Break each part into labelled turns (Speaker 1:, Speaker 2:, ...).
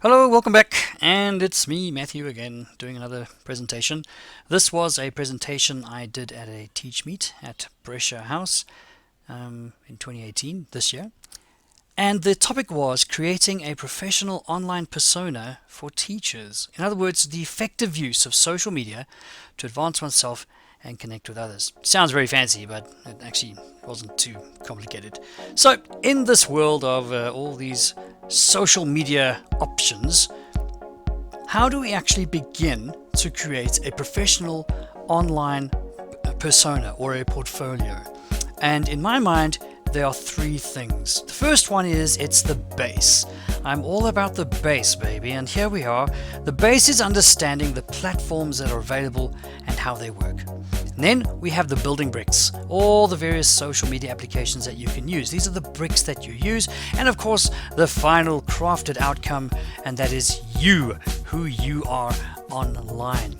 Speaker 1: Hello, welcome back, and it's me, Matthew, again, doing another presentation. This was a presentation I did at a Teach Meet at Brescia House in 2018, this year. And the topic was creating a professional online persona for teachers. In other words, the effective use of social media to advance oneself and connect with others. Sounds very fancy, but it actually wasn't too complicated. So, in this world of all these social media options, how do we actually begin to create a professional online persona or a portfolio? And in my mind, there are three things. The first one is it's the base. I'm all about the base, baby, and here we are. The base is understanding the platforms that are available and how they work. And then we have the building bricks, all the various social media applications that you can use. These are the bricks that you use, and of course, the final crafted outcome, and that is you, who you are online.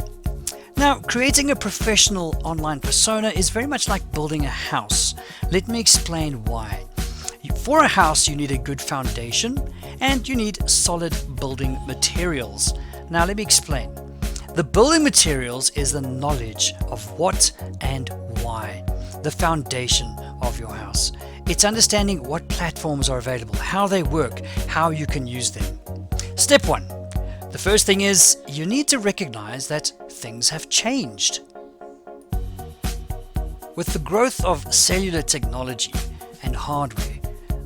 Speaker 1: Now, creating a professional online persona is very much like building a house. Let me explain why. For a house, you need a good foundation and you need solid building materials. Now, let me explain. The building materials is the knowledge of what and why, the foundation of your house. It's understanding what platforms are available, how they work, how you can use them. Step one. The first thing is you need to recognize that things have changed. With the growth of cellular technology and hardware,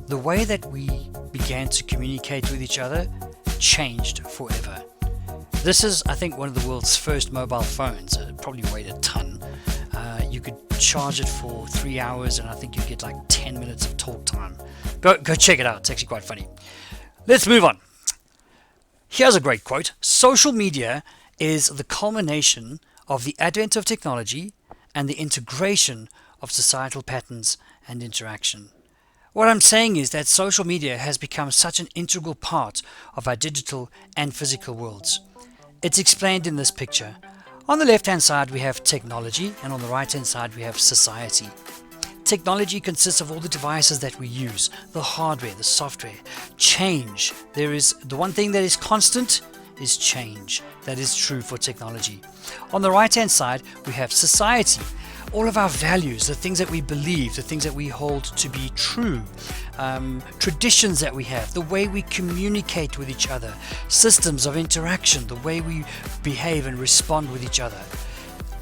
Speaker 1: the way that we began to communicate with each other changed forever. This is, I think, one of the world's first mobile phones. It probably weighed a ton. You could charge it for 3 hours and I think you get like 10 minutes of talk time. Go check it out. It's actually quite funny. Let's move on. Here's a great quote. Social media is the culmination of the advent of technology and the integration of societal patterns and interaction. What I'm saying is that social media has become such an integral part of our digital and physical worlds. It's explained in this picture. On the left-hand side we have technology, and on the right-hand side we have society. Technology consists of all the devices that we use, the hardware, the software. Change. There is the one thing that is constant is change. That is true for technology. On the right-hand side, we have society. All of our values, the things that we believe, the things that we hold to be true, traditions that we have, the way we communicate with each other, systems of interaction, the way we behave and respond with each other.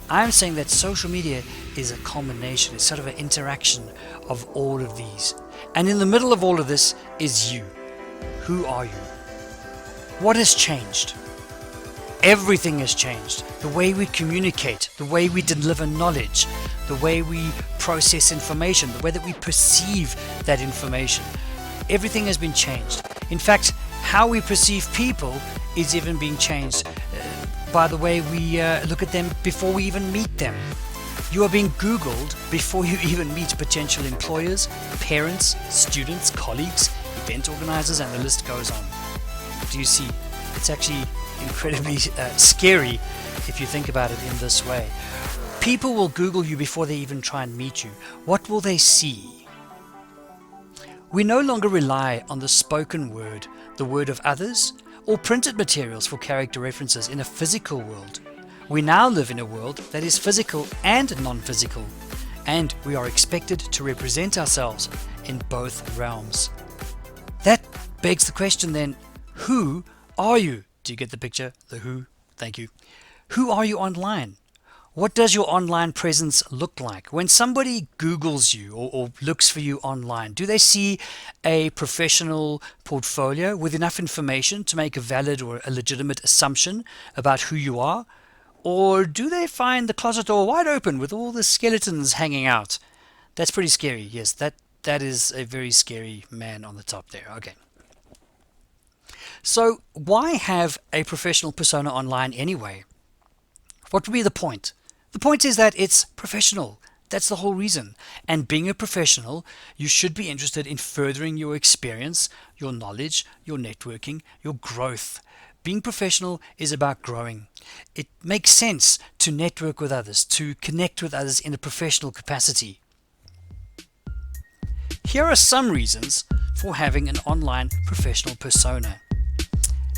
Speaker 1: I'm saying that social media is a combination, it's sort of an interaction of all of these. And in the middle of all of this is you. Who are you? What has changed? Everything has changed. The way we communicate, the way we deliver knowledge, the way we process information, the way that we perceive that information. Everything has been changed. In fact, how we perceive people is even being changed by the way we look at them before we even meet them. You are being Googled before you even meet potential employers, parents, students, colleagues, event organizers, and the list goes on. Do you see? It's actually incredibly scary if you think about it in this way. People will Google you before they even try and meet you. What will they see? We no longer rely on the spoken word, the word of others, or printed materials for character references in a physical world. We now live in a world that is physical and non-physical, and we are expected to represent ourselves in both realms. That begs the question then, who are you? Do you get the picture? The who? Thank you. Who are you online? What does your online presence look like? When somebody Googles you or looks for you online, do they see a professional portfolio with enough information to make a valid or a legitimate assumption about who you are? Or do they find the closet door wide open with all the skeletons hanging out? That's pretty scary. Yes, that is a very scary man on the top there. Okay. So why have a professional persona online anyway? What would be the point? The point is that it's professional. That's the whole reason. And being a professional, you should be interested in furthering your experience, your knowledge, your networking, your growth. Being professional is about growing. It makes sense to network with others, to connect with others in a professional capacity. Here are some reasons for having an online professional persona.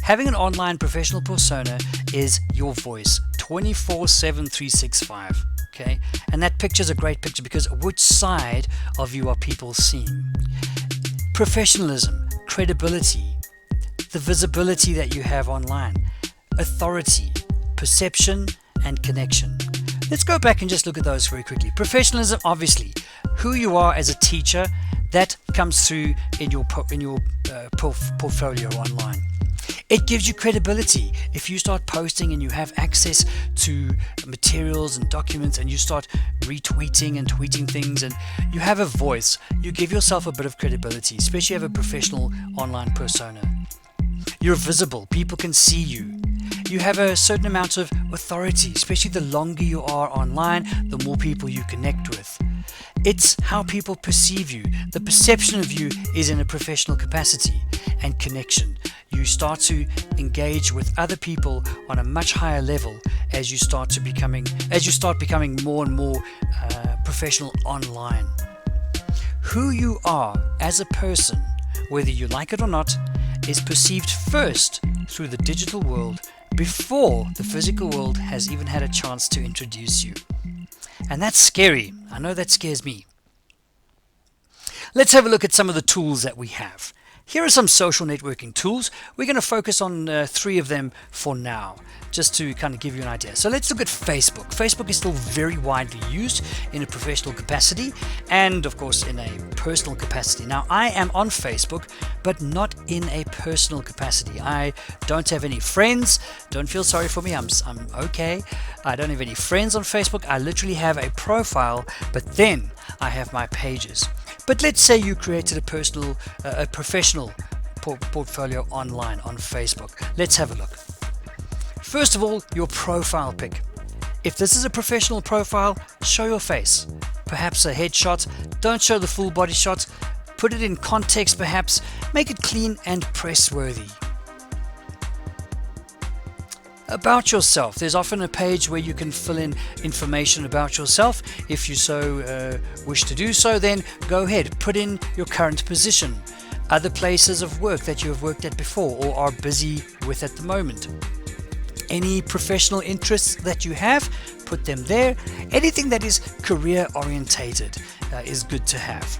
Speaker 1: Having an online professional persona is your voice 24/7, 365. Okay, and that picture is a great picture because which side of you are people seeing? Professionalism, credibility, the visibility that you have online, authority, perception, and connection. Let's go back and just look at those very quickly. Professionalism, obviously, who you are as a teacher, that comes through in your portfolio online. It gives you credibility. If you start posting and you have access to materials and documents and you start retweeting and tweeting things and you have a voice, you give yourself a bit of credibility, especially if you have a professional online persona. You're visible. People can see you. You have a certain amount of authority, especially the longer you are online, the more people you connect with. It's how people perceive you. The perception of you is in a professional capacity and connection. You start to engage with other people on a much higher level as you start becoming more and more professional online. Who you are as a person, whether you like it or not, is perceived first through the digital world before the physical world has even had a chance to introduce you. And that's scary. I know that scares me. Let's have a look at some of the tools that we have. Here are some social networking tools. We're going to focus on 3 of them for now, just to kind of give you an idea. So let's look at Facebook. Facebook is still very widely used in a professional capacity and, of course, in a personal capacity. Now, I am on Facebook, but not in a personal capacity. I don't have any friends. Don't feel sorry for me. I'm okay. I don't have any friends on Facebook. I literally have a profile, but then I have my pages. But let's say you created a professional portfolio online on Facebook. Let's have a look. First of all, your profile pic. If this is a professional profile, show your face. Perhaps a headshot. Don't show the full body shot. Put it in context perhaps. Make it clean and press-worthy. About yourself. There's often a page where you can fill in information about yourself. If you so wish to do so, then go ahead. Put in your current position, other places of work that you have worked at before or are busy with at the moment. Any professional interests that you have, put them there. Anything that is career orientated is good to have.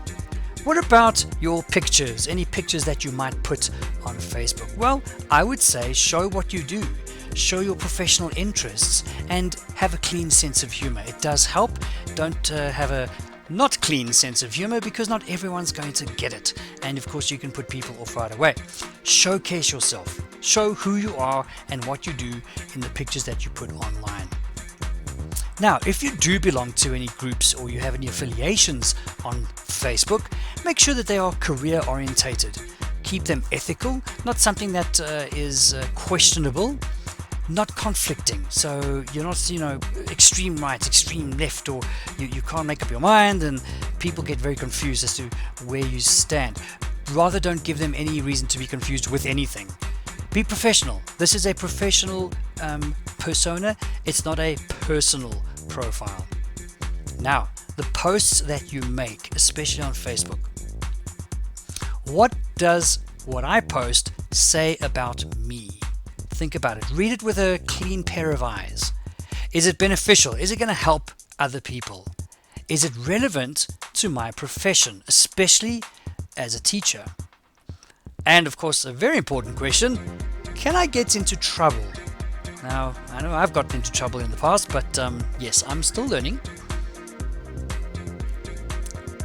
Speaker 1: What about your pictures? Any pictures that you might put on Facebook? Well, I would say show what you do. Show your professional interests and have a clean sense of humor. It does help. Don't have a not clean sense of humor because not everyone's going to get it. And of course you can put people off right away. Showcase yourself. Show who you are and what you do in the pictures that you put online. Now, if you do belong to any groups or you have any affiliations on Facebook, make sure that they are career orientated. Keep them ethical, not something that is questionable. Not conflicting, so you're not extreme right, extreme left, or you can't make up your mind and people get very confused as to where you stand. Rather, don't give them any reason to be confused with anything. Be professional. This is a professional persona. It's not a personal profile. Now, the posts that you make, especially on Facebook, what does what I post say about me? Think about it. Read it with a clean pair of eyes. Is it beneficial? Is it going to help other people? Is it relevant to my profession, especially as a teacher? And of course, a very important question, can I get into trouble? Now, I know I've gotten into trouble in the past, but yes, I'm still learning.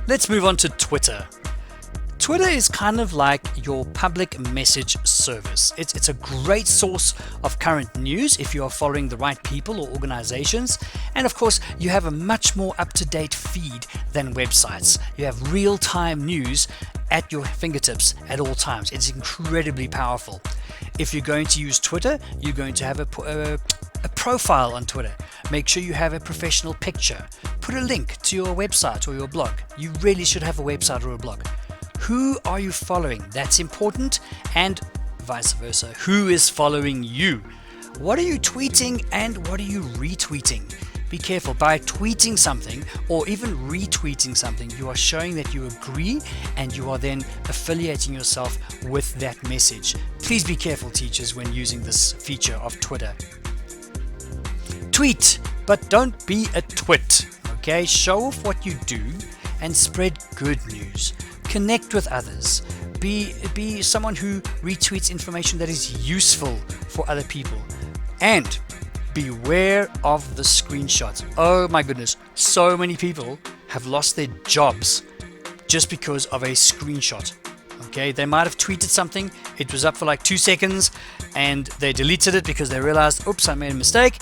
Speaker 1: Let's move on to Twitter. Twitter is kind of like your public message service. It's a great source of current news if you are following the right people or organizations. And of course, you have a much more up-to-date feed than websites. You have real-time news at your fingertips at all times. It's incredibly powerful. If you're going to use Twitter, you're going to have a profile on Twitter. Make sure you have a professional picture. Put a link to your website or your blog. You really should have a website or a blog. Who are you following? That's important, and vice versa. Who is following you? What are you tweeting and what are you retweeting? be careful. By tweeting something or even retweeting something, you are showing that you agree and you are then affiliating yourself with that message. Please be careful, teachers, when using this feature of Twitter. Tweet, but don't be a twit. Okay, show off what you do and spread good news. Connect with others. Be someone who retweets information that is useful for other people. And beware of the screenshots. Oh my goodness, so many people have lost their jobs just because of a screenshot. Okay, they might have tweeted something, it was up for like 2 seconds, and they deleted it because they realized, oops, I made a mistake.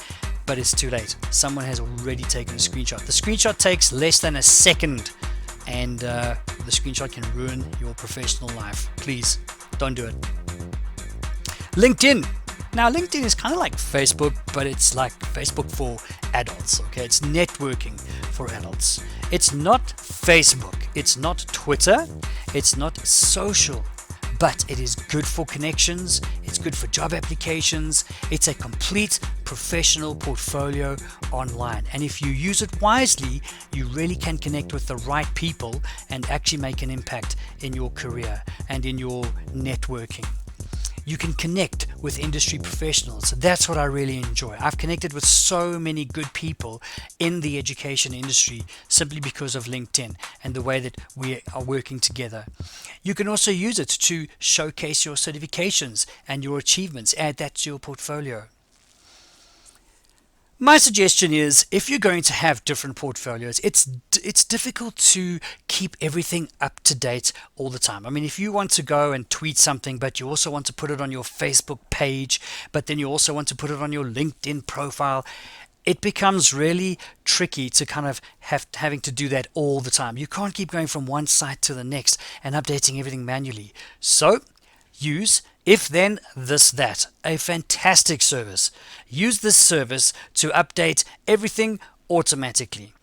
Speaker 1: But it's too late. Someone has already taken a screenshot. The screenshot takes less than a second, and the screenshot can ruin your professional life. Please don't do it. LinkedIn. Now, LinkedIn is kind of like Facebook, but it's like Facebook for adults. Okay, it's networking for adults. It's not Facebook. It's not Twitter. It's not social. But it is good for connections, it's good for job applications, it's a complete professional portfolio online. And if you use it wisely, you really can connect with the right people and actually make an impact in your career and in your networking. You can connect with industry professionals. That's what I really enjoy. I've connected with so many good people in the education industry simply because of LinkedIn and the way that we are working together. You can also use it to showcase your certifications and your achievements. Add that to your portfolio. My suggestion is, if you're going to have different portfolios, it's difficult to keep everything up to date all the time. I mean, if you want to go and tweet something, but you also want to put it on your Facebook page, but then you also want to put it on your LinkedIn profile, it becomes really tricky to kind of having to do that all the time. You can't keep going from one site to the next and updating everything manually. So use If Then This That, a fantastic service. Use this service to update everything automatically.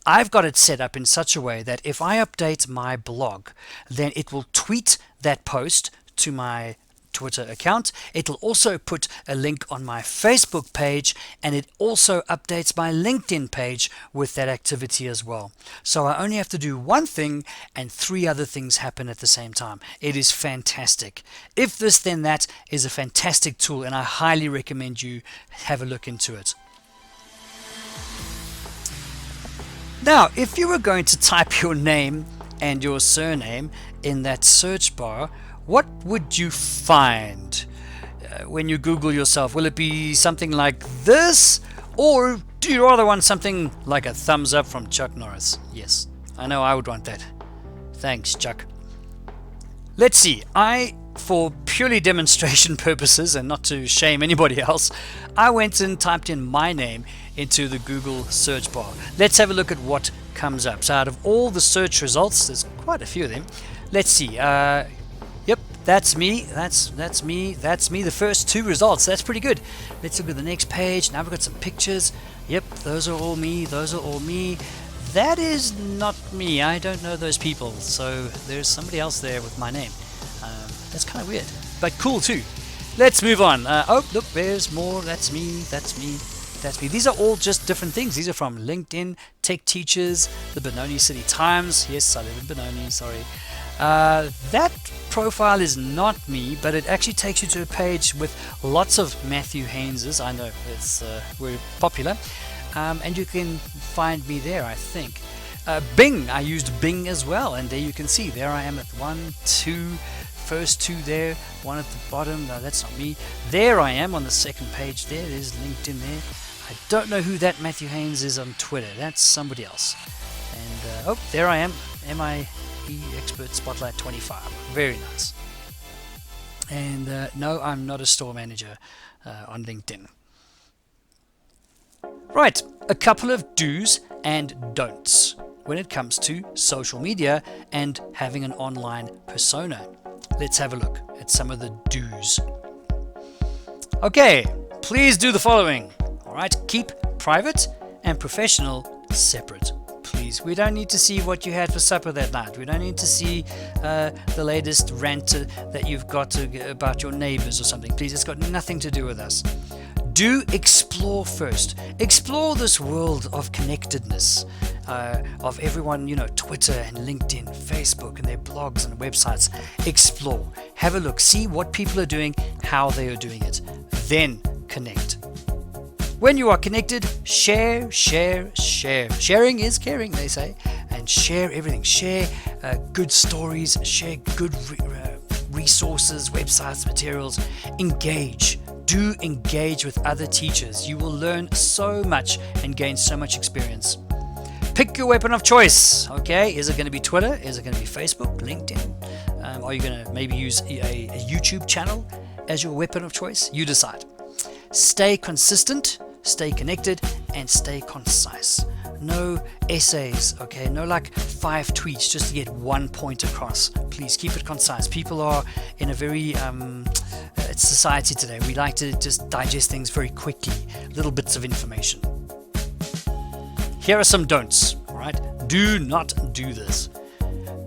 Speaker 1: I've got it set up in such a way that if I update my blog, then it will tweet that post to my Twitter account. It'll also put a link on my Facebook page, and it also updates my LinkedIn page with that activity as well. So I only have to do one thing and 3 other things happen at the same time. It is fantastic. If This Then That is a fantastic tool, and I highly recommend you have a look into it. Now, if you were going to type your name and your surname in that search bar, what would you find when you Google yourself? Will it be something like this? Or do you rather want something like a thumbs up from Chuck Norris? Yes, I know I would want that. Thanks, Chuck. Let's see. For purely demonstration purposes and not to shame anybody else, I went and typed in my name into the Google search bar. Let's have a look at what comes up. So out of all the search results, there's quite a few of them. Let's see. Yep, that's me. That's me. That's me. The first 2 results. That's pretty good. Let's look at the next page. Now we've got some pictures. Yep, those are all me. Those are all me. That is not me. I don't know those people. So there's somebody else there with my name. That's kind of weird, but cool too. Let's move on. Oh, look, there's more. That's me. That's me. That's me. These are all just different things. These are from LinkedIn, Tech Teachers, the Benoni City Times. Yes, I live in Benoni. Sorry. That profile is not me, but it actually takes you to a page with lots of Matthew Hayneses. I know it's very popular, and you can find me there, I think. Bing, I used Bing as well, and there you can see. There I am at 1, 2. First 2 there, 1 at the bottom. No, that's not me. There I am on the second page there. There's LinkedIn there. I don't know who that Matthew Haynes is on Twitter. That's somebody else. And oh, there I am. MIE Expert Spotlight 25. Very nice. And no, I'm not a store manager on LinkedIn. Right, a couple of do's and don'ts when it comes to social media and having an online persona. Let's have a look at some of the do's. Okay, please do the following. All right, keep private and professional separate. Please, we don't need to see what you had for supper that night. We don't need to see the latest rant that you've got about your neighbors or something. Please, it's got nothing to do with us. Do explore first. Explore this world of connectedness, of everyone, Twitter and LinkedIn, Facebook, and their blogs and websites. Explore. Have a look. See what people are doing, how they are doing it. Then connect. When you are connected, share. Sharing is caring, they say. And share everything. Share good stories. Share good resources, websites, materials. Engage. Do engage with other teachers. You will learn so much and gain so much experience. Pick your weapon of choice. Okay, is it going to be Twitter? Is it going to be Facebook, LinkedIn? Are you going to maybe use a YouTube channel as your weapon of choice? You decide. Stay consistent, stay connected, and stay concise. No essays, okay? No like 5 tweets just to get one point across. Please keep it concise. People are in a very society today. We like to just digest things very quickly, little bits of information. Here are some don'ts, all right? Do not do this.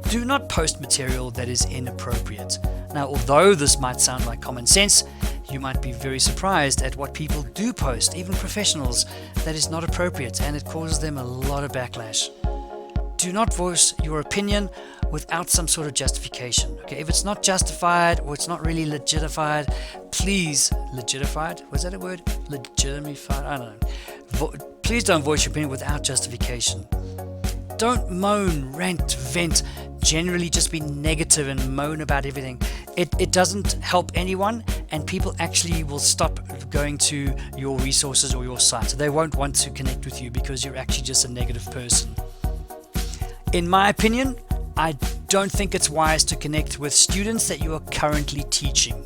Speaker 1: Do not post material that is inappropriate. Now, although this might sound like common sense, you might be very surprised at what people do post, even professionals, that is not appropriate, and it causes them a lot of backlash. Do not voice your opinion without some sort of justification. Okay, if it's not justified or it's not really legitified, please legitified. Was that a word? Legitimified? I don't know. Please don't voice your opinion without justification. Don't moan, rant, vent. Generally, just be negative and moan about everything. It doesn't help anyone, and people actually will stop going to your resources or your site. They won't want to connect with you because you're actually just a negative person. In my opinion, I don't think it's wise to connect with students that you are currently teaching.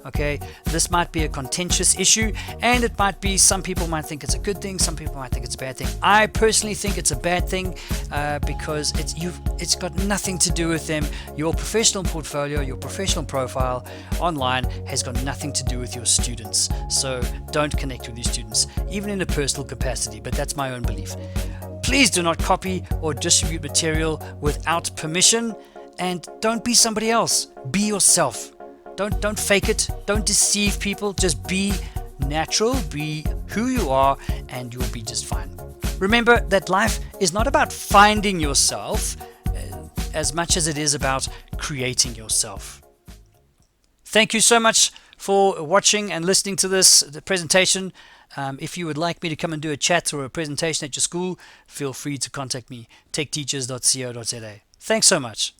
Speaker 1: Okay, this might be a contentious issue, and it might be, some people might think it's a good thing, some people might think it's a bad thing. I personally think it's a bad thing because it's got nothing to do with them. Your professional portfolio, your professional profile online has got nothing to do with your students. So don't connect with your students, even in a personal capacity, but that's my own belief. Please do not copy or distribute material without permission, and don't be somebody else. Be yourself. Don't fake it. Don't deceive people. Just be natural. Be who you are, and you'll be just fine. Remember that life is not about finding yourself as much as it is about creating yourself. Thank you so much for watching and listening to this presentation. If you would like me to come and do a chat or a presentation at your school, feel free to contact me, techteachers.co.za. Thanks so much.